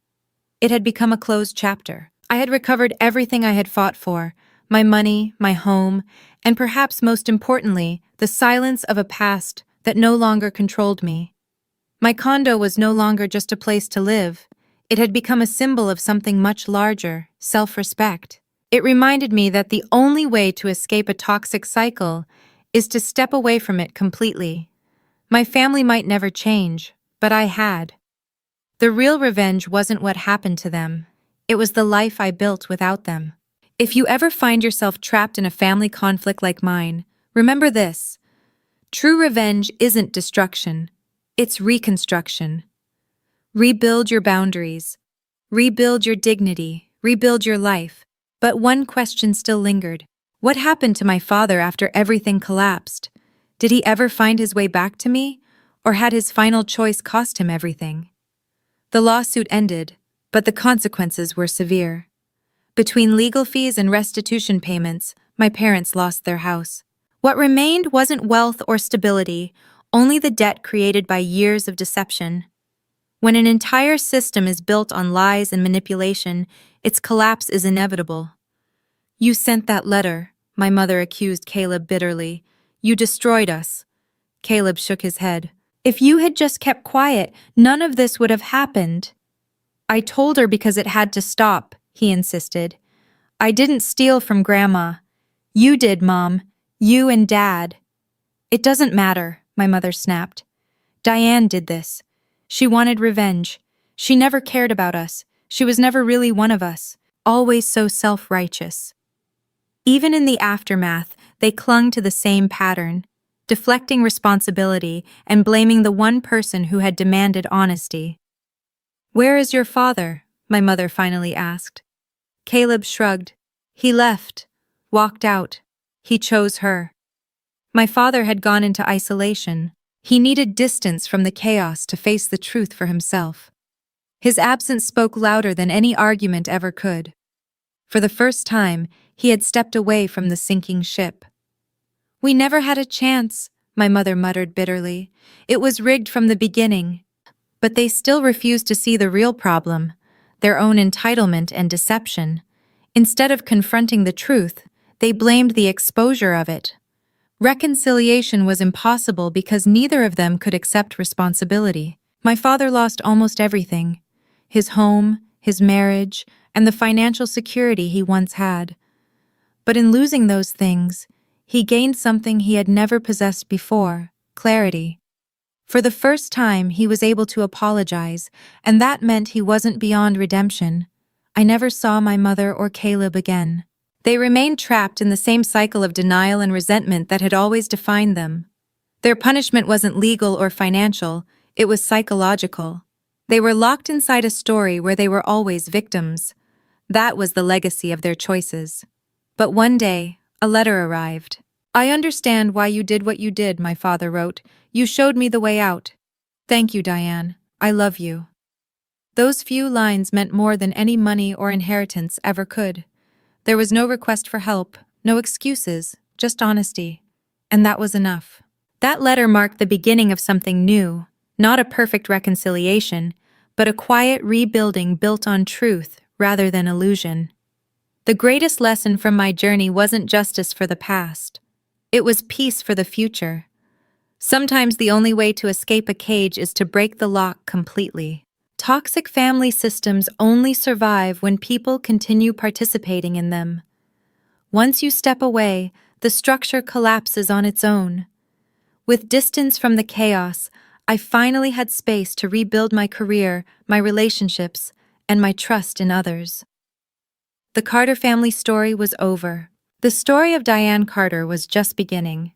It had become a closed chapter. I had recovered everything I had fought for, my money, my home, and perhaps most importantly, the silence of a past that no longer controlled me. My condo was no longer just a place to live. It had become a symbol of something much larger, self-respect. It reminded me that the only way to escape a toxic cycle is to step away from it completely. My family might never change, but I had. The real revenge wasn't what happened to them. It was the life I built without them. If you ever find yourself trapped in a family conflict like mine, remember this. True revenge isn't destruction. It's reconstruction. Rebuild your boundaries. Rebuild your dignity. Rebuild your life. But one question still lingered. What happened to my father after everything collapsed? Did he ever find his way back to me? Or had his final choice cost him everything? The lawsuit ended, but the consequences were severe. Between legal fees and restitution payments, my parents lost their house. What remained wasn't wealth or stability, only the debt created by years of deception. When an entire system is built on lies and manipulation, its collapse is inevitable. "You sent that letter," my mother accused Caleb bitterly. "You destroyed us." Caleb shook his head. "If you had just kept quiet, none of this would have happened." "I told her because it had to stop," he insisted. "I didn't steal from Grandma. You did, Mom. You and Dad." "It doesn't matter," my mother snapped. "Diane did this. She wanted revenge. She never cared about us. She was never really one of us, always so self-righteous." Even in the aftermath, they clung to the same pattern, deflecting responsibility and blaming the one person who had demanded honesty. "Where is your father?" my mother finally asked. Caleb shrugged. "He left, walked out. He chose her." My father had gone into isolation. He needed distance from the chaos to face the truth for himself. His absence spoke louder than any argument ever could. For the first time, he had stepped away from the sinking ship. "We never had a chance," my mother muttered bitterly. "It was rigged from the beginning." But they still refused to see the real problem, their own entitlement and deception. Instead of confronting the truth, they blamed the exposure of it. Reconciliation was impossible because neither of them could accept responsibility. My father lost almost everything: his home, his marriage, and the financial security he once had. But in losing those things, he gained something he had never possessed before: clarity. For the first time, he was able to apologize, and that meant he wasn't beyond redemption. I never saw my mother or Caleb again. They remained trapped in the same cycle of denial and resentment that had always defined them. Their punishment wasn't legal or financial, it was psychological. They were locked inside a story where they were always victims. That was the legacy of their choices. But one day, A letter arrived. "I understand why you did what you did," my father wrote. "You showed me the way out. Thank you, Diane. I love you." Those few lines meant more than any money or inheritance ever could. There was no request for help, no excuses, just honesty. And that was enough. That letter marked the beginning of something new, not a perfect reconciliation, but a quiet rebuilding built on truth rather than illusion. The greatest lesson from my journey wasn't justice for the past. It was peace for the future. Sometimes the only way to escape a cage is to break the lock completely. Toxic family systems only survive when people continue participating in them. Once you step away, the structure collapses on its own. With distance from the chaos, I finally had space to rebuild my career, my relationships, and my trust in others. The Carter family story was over. The story of Diane Carter was just beginning.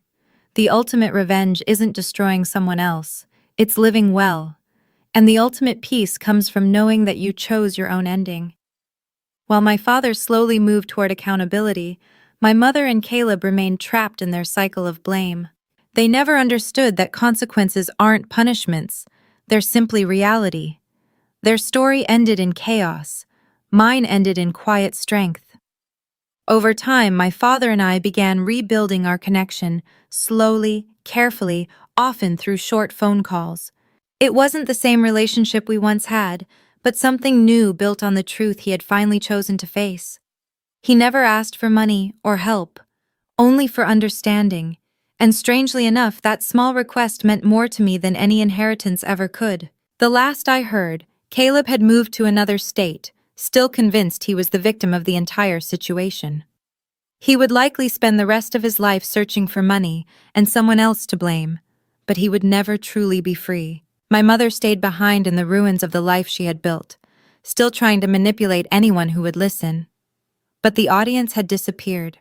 The ultimate revenge isn't destroying someone else, it's living well. And the ultimate peace comes from knowing that you chose your own ending. While my father slowly moved toward accountability, my mother and Caleb remained trapped in their cycle of blame. They never understood that consequences aren't punishments, they're simply reality. Their story ended in chaos. Mine ended in quiet strength. Over time, my father and I began rebuilding our connection, slowly, carefully, often through short phone calls. It wasn't the same relationship we once had, but something new built on the truth he had finally chosen to face. He never asked for money or help, only for understanding, and strangely enough, that small request meant more to me than any inheritance ever could. The last I heard, Caleb had moved to another state, still convinced he was the victim of the entire situation. He would likely spend the rest of his life searching for money and someone else to blame, but he would never truly be free. My mother stayed behind in the ruins of the life she had built, still trying to manipulate anyone who would listen. But the audience had disappeared.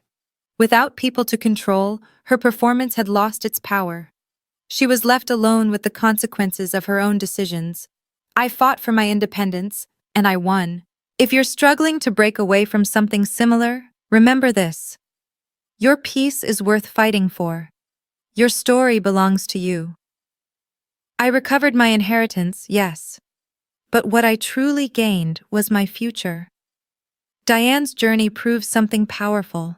Without people to control, her performance had lost its power. She was left alone with the consequences of her own decisions. I fought for my independence, and I won. If you're struggling to break away from something similar, remember this. Your peace is worth fighting for. Your story belongs to you. I recovered my inheritance, yes. But what I truly gained was my future. Diane's journey proves something powerful.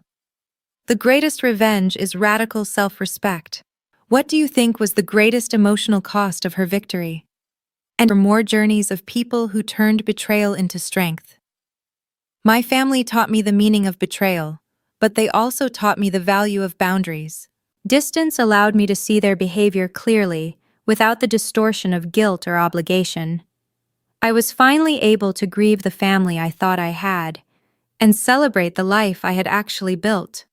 The greatest revenge is radical self-respect. What do you think was the greatest emotional cost of her victory? And for more journeys of people who turned betrayal into strength. My family taught me the meaning of betrayal, but they also taught me the value of boundaries. Distance allowed me to see their behavior clearly, without the distortion of guilt or obligation. I was finally able to grieve the family I thought I had, and celebrate the life I had actually built.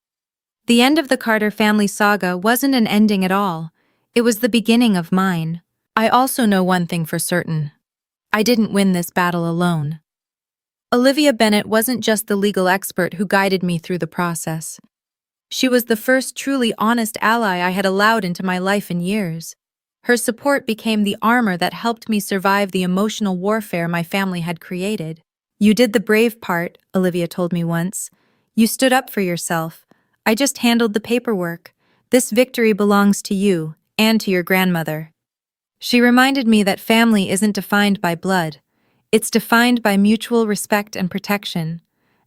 The end of the Carter family saga wasn't an ending at all. It was the beginning of mine. I also know one thing for certain. I didn't win this battle alone. Olivia Bennett wasn't just the legal expert who guided me through the process. She was the first truly honest ally I had allowed into my life in years. Her support became the armor that helped me survive the emotional warfare my family had created. "You did the brave part," Olivia told me once. "You stood up for yourself. I just handled the paperwork. This victory belongs to you and to your grandmother." She reminded me that family isn't defined by blood. It's defined by mutual respect and protection.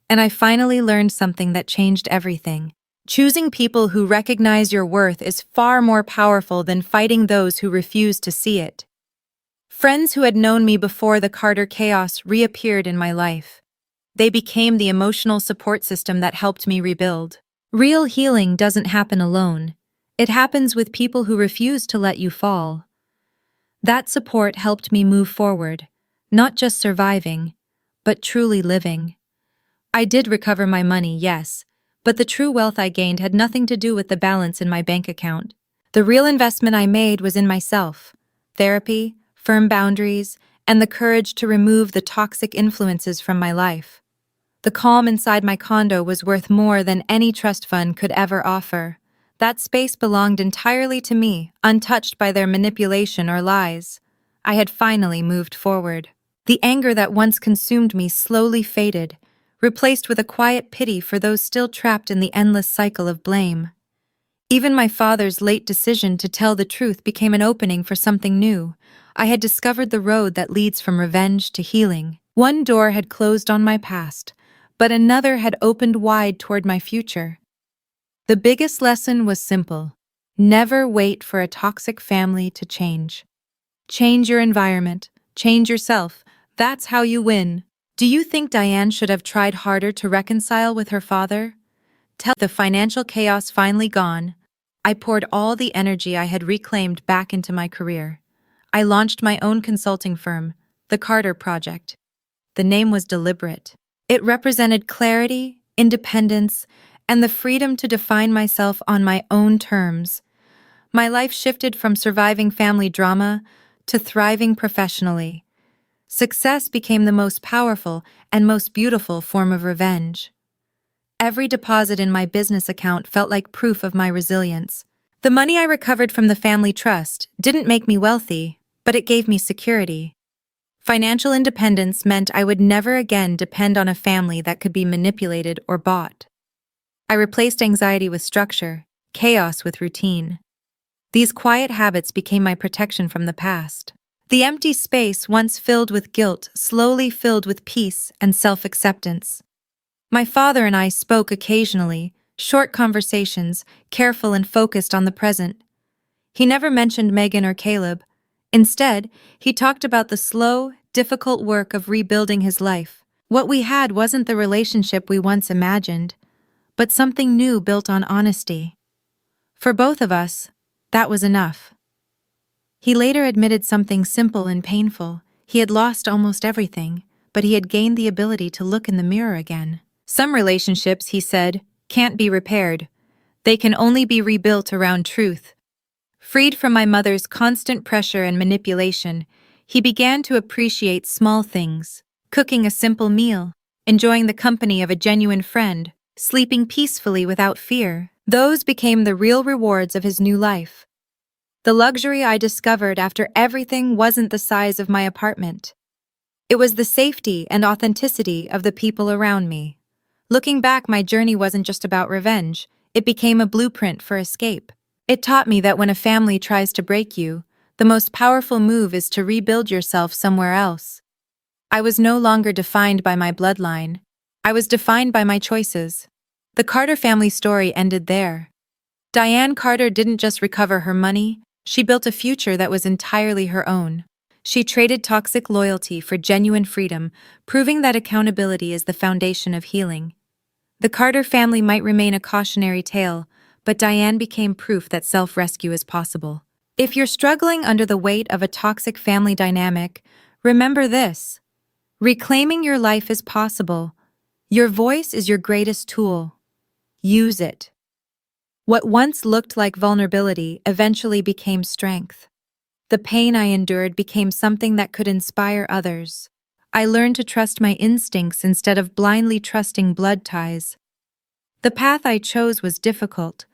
And I finally learned something that changed everything. Choosing people who recognize your worth is far more powerful than fighting those who refuse to see it. Friends who had known me before the Carter chaos reappeared in my life. They became the emotional support system that helped me rebuild. Real healing doesn't happen alone. It happens with people who refuse to let you fall. That support helped me move forward, not just surviving, but truly living. I did recover my money, yes, but the true wealth I gained had nothing to do with the balance in my bank account. The real investment I made was in myself: therapy, firm boundaries, and the courage to remove the toxic influences from my life. The calm inside my condo was worth more than any trust fund could ever offer. That space belonged entirely to me, untouched by their manipulation or lies. I had finally moved forward. The anger that once consumed me slowly faded, replaced with a quiet pity for those still trapped in the endless cycle of blame. Even my father's late decision to tell the truth became an opening for something new. I had discovered the road that leads from revenge to healing. One door had closed on my past, but another had opened wide toward my future. The biggest lesson was simple. Never wait for a toxic family to change. Change your environment. Change yourself. That's how you win. Do you think Diane should have tried harder to reconcile with her father? Tell the financial chaos finally gone. I poured all the energy I had reclaimed back into my career. I launched my own consulting firm, the Carter Project. The name was deliberate. It represented clarity, independence, and the freedom to define myself on my own terms. My life shifted from surviving family drama to thriving professionally. Success became the most powerful and most beautiful form of revenge. Every deposit in my business account felt like proof of my resilience. The money I recovered from the family trust didn't make me wealthy, but it gave me security. Financial independence meant I would never again depend on a family that could be manipulated or bought. I replaced anxiety with structure, chaos with routine. These quiet habits became my protection from the past. The empty space once filled with guilt slowly filled with peace and self-acceptance. My father and I spoke occasionally, short conversations, careful and focused on the present. He never mentioned Megan or Caleb. Instead, he talked about the slow, difficult work of rebuilding his life. What we had wasn't the relationship we once imagined, but something new built on honesty. For both of us, that was enough. He later admitted something simple and painful. He had lost almost everything, but he had gained the ability to look in the mirror again. Some relationships, he said, can't be repaired. They can only be rebuilt around truth. Freed from my mother's constant pressure and manipulation, he began to appreciate small things, cooking a simple meal, enjoying the company of a genuine friend, sleeping peacefully without fear. Those became the real rewards of his new life. The luxury I discovered after everything wasn't the size of my apartment. It was the safety and authenticity of the people around me. Looking back, my journey wasn't just about revenge. It became a blueprint for escape. It taught me that when a family tries to break you, the most powerful move is to rebuild yourself somewhere else. I was no longer defined by my bloodline. I was defined by my choices. The Carter family story ended there. Diane Carter didn't just recover her money, she built a future that was entirely her own. She traded toxic loyalty for genuine freedom, proving that accountability is the foundation of healing. The Carter family might remain a cautionary tale, but Diane became proof that self-rescue is possible. If you're struggling under the weight of a toxic family dynamic, remember this. Reclaiming your life is possible. Your voice is your greatest tool. Use it. What once looked like vulnerability eventually became strength. The pain I endured became something that could inspire others. I learned to trust my instincts instead of blindly trusting blood ties. The path I chose was difficult,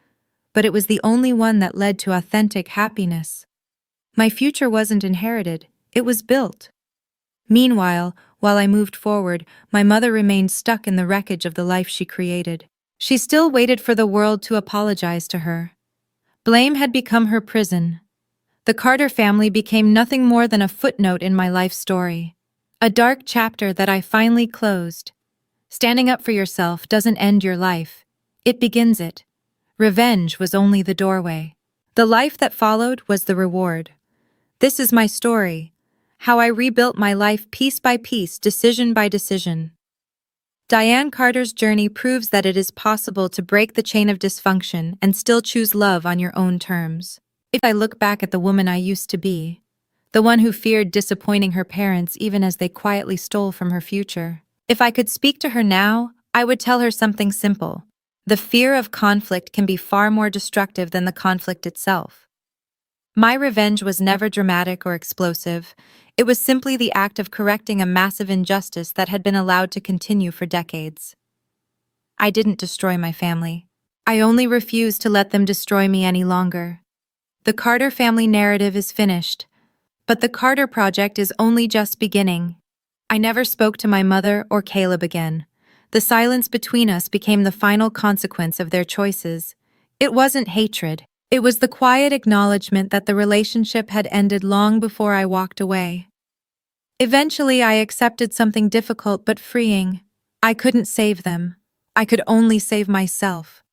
but it was the only one that led to authentic happiness. My future wasn't inherited, it was built. Meanwhile, while I moved forward, my mother remained stuck in the wreckage of the life she created. She still waited for the world to apologize to her. Blame had become her prison. The Carter family became nothing more than a footnote in my life story. A dark chapter that I finally closed. Standing up for yourself doesn't end your life. It begins it. Revenge was only the doorway. The life that followed was the reward. This is my story. How I rebuilt my life piece by piece, decision by decision. Diane Carter's journey proves that it is possible to break the chain of dysfunction and still choose love on your own terms. If I look back at the woman I used to be, the one who feared disappointing her parents even as they quietly stole from her future, if I could speak to her now, I would tell her something simple. The fear of conflict can be far more destructive than the conflict itself. My revenge was never dramatic or explosive. It was simply the act of correcting a massive injustice that had been allowed to continue for decades. I didn't destroy my family. I only refused to let them destroy me any longer. The Carter family narrative is finished, but the Carter Project is only just beginning. I never spoke to my mother or Caleb again. The silence between us became the final consequence of their choices. It wasn't hatred. It was the quiet acknowledgement that the relationship had ended long before I walked away. Eventually, I accepted something difficult but freeing. I couldn't save them. I could only save myself.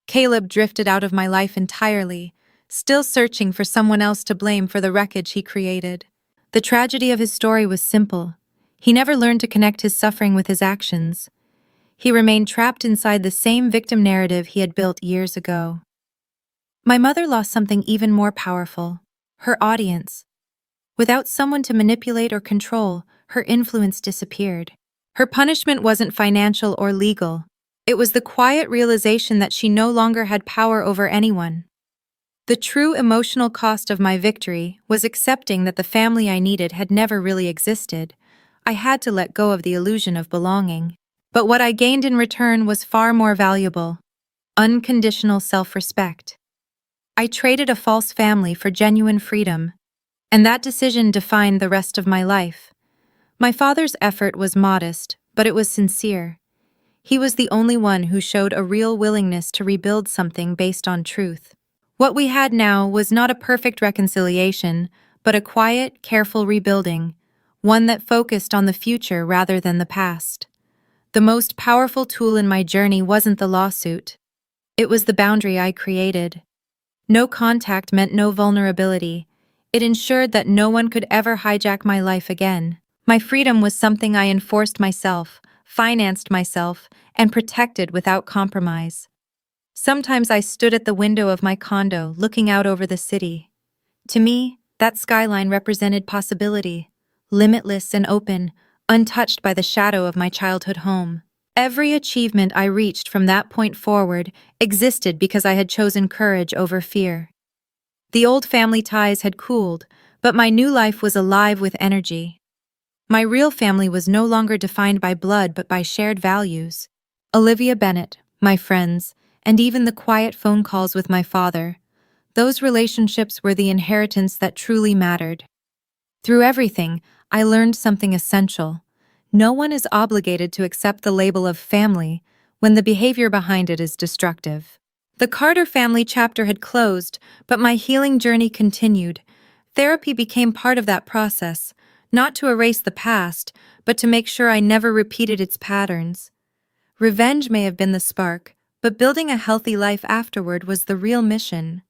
Caleb drifted out of my life entirely, still searching for someone else to blame for the wreckage he created. The tragedy of his story was simple. He never learned to connect his suffering with his actions. He remained trapped inside the same victim narrative he had built years ago. My mother lost something even more powerful: her audience. Without someone to manipulate or control, her influence disappeared. Her punishment wasn't financial or legal. It was the quiet realization that she no longer had power over anyone. The true emotional cost of my victory was accepting that the family I needed had never really existed. I had to let go of the illusion of belonging. But what I gained in return was far more valuable: unconditional self-respect. I traded a false family for genuine freedom, and that decision defined the rest of my life. My father's effort was modest, but it was sincere. He was the only one who showed a real willingness to rebuild something based on truth. What we had now was not a perfect reconciliation, but a quiet, careful rebuilding, one that focused on the future rather than the past. The most powerful tool in my journey wasn't the lawsuit. It was the boundary I created. No contact meant no vulnerability. It ensured that no one could ever hijack my life again. My freedom was something I enforced myself, financed myself, and protected without compromise. Sometimes I stood at the window of my condo, looking out over the city. To me, that skyline represented possibility, limitless and open, untouched by the shadow of my childhood home. Every achievement I reached from that point forward existed because I had chosen courage over fear. The old family ties had cooled, but my new life was alive with energy. My real family was no longer defined by blood but by shared values. Olivia Bennett, my friends, and even the quiet phone calls with my father. Those relationships were the inheritance that truly mattered. Through everything, I learned something essential. No one is obligated to accept the label of family when the behavior behind it is destructive. The Carter family chapter had closed, but my healing journey continued. Therapy became part of that process, not to erase the past, but to make sure I never repeated its patterns. Revenge may have been the spark, but building a healthy life afterward was the real mission.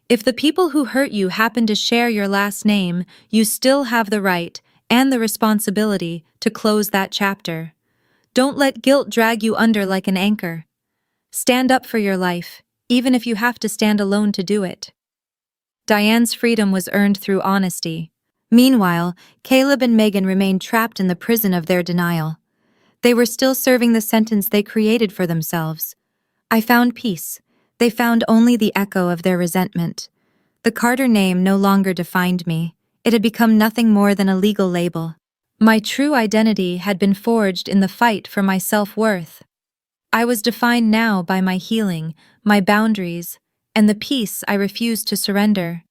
If the people who hurt you happen to share your last name, you still have the right and the responsibility to close that chapter. Don't let guilt drag you under like an anchor. Stand up for your life, even if you have to stand alone to do it. Diane's freedom was earned through honesty. Meanwhile, Caleb and Megan remained trapped in the prison of their denial. They were still serving the sentence they created for themselves. I found peace. They found only the echo of their resentment. The Carter name no longer defined me. It had become nothing more than a legal label. My true identity had been forged in the fight for my self-worth. I was defined now by my healing, my boundaries, and the peace I refused to surrender.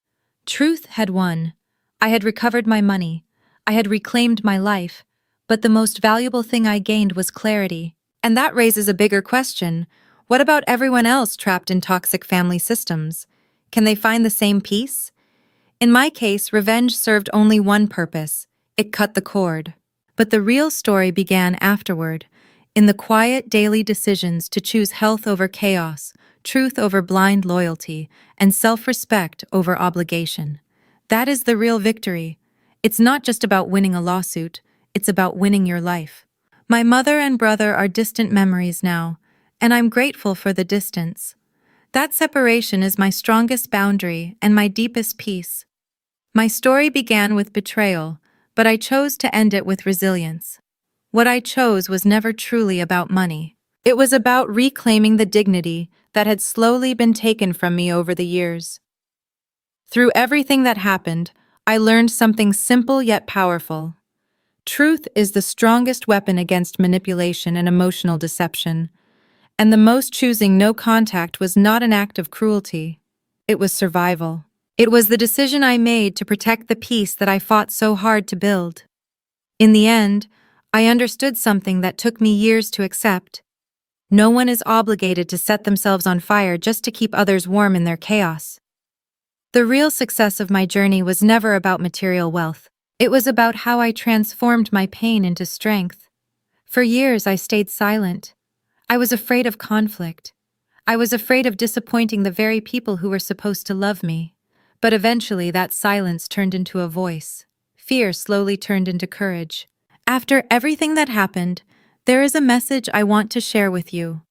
Truth had won. I had recovered my money. I had reclaimed my life. But the most valuable thing I gained was clarity. And that raises a bigger question. What about everyone else trapped in toxic family systems? Can they find the same peace? In my case, revenge served only one purpose. It cut the cord. But the real story began afterward, in the quiet daily decisions to choose health over chaos, truth over blind loyalty, and self-respect over obligation. That is the real victory. It's not just about winning a lawsuit, it's about winning your life. My mother and brother are distant memories now, and I'm grateful for the distance. That separation is my strongest boundary and my deepest peace. My story began with betrayal, but I chose to end it with resilience. What I chose was never truly about money. It was about reclaiming the dignity that had slowly been taken from me over the years. Through everything that happened, I learned something simple yet powerful. Truth is the strongest weapon against manipulation and emotional deception, and the most choosing no contact was not an act of cruelty. It was survival. It was the decision I made to protect the peace that I fought so hard to build. In the end, I understood something that took me years to accept. No one is obligated to set themselves on fire just to keep others warm in their chaos. The real success of my journey was never about material wealth. It was about how I transformed my pain into strength. For years, I stayed silent. I was afraid of conflict. I was afraid of disappointing the very people who were supposed to love me. But eventually, that silence turned into a voice. Fear slowly turned into courage. After everything that happened, there is a message I want to share with you.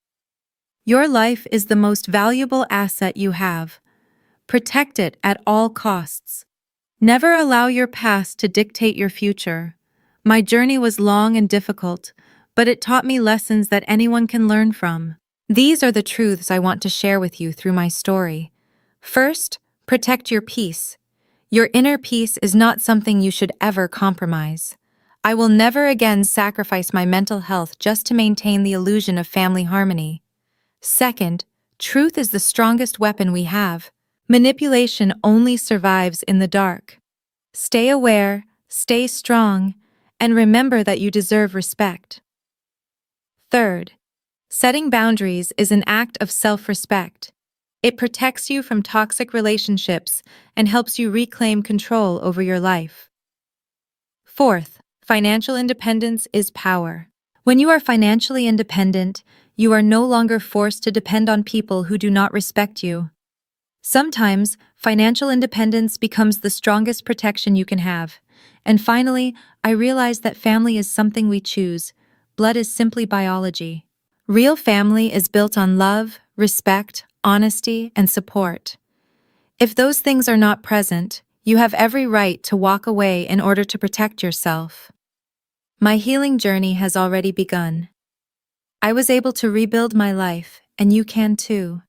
Your life is the most valuable asset you have. Protect it at all costs. Never allow your past to dictate your future. My journey was long and difficult, but it taught me lessons that anyone can learn from. These are the truths I want to share with you through my story. First, protect your peace. Your inner peace is not something you should ever compromise. I will never again sacrifice my mental health just to maintain the illusion of family harmony. Second, truth is the strongest weapon we have. Manipulation only survives in the dark. Stay aware, stay strong, and remember that you deserve respect. Third, setting boundaries is an act of self-respect. It protects you from toxic relationships and helps you reclaim control over your life. Fourth, financial independence is power. When you are financially independent, you are no longer forced to depend on people who do not respect you. Sometimes, financial independence becomes the strongest protection you can have. And finally, I realized that family is something we choose. Blood is simply biology. Real family is built on love, respect, honesty, and support. If those things are not present, you have every right to walk away in order to protect yourself. My healing journey has already begun. I was able to rebuild my life, and you can too.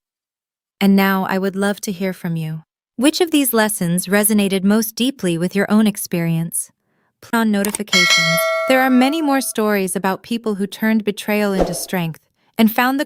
And now I would love to hear from you. Which of these lessons resonated most deeply with your own experience? Click on notifications. There are many more stories about people who turned betrayal into strength and found the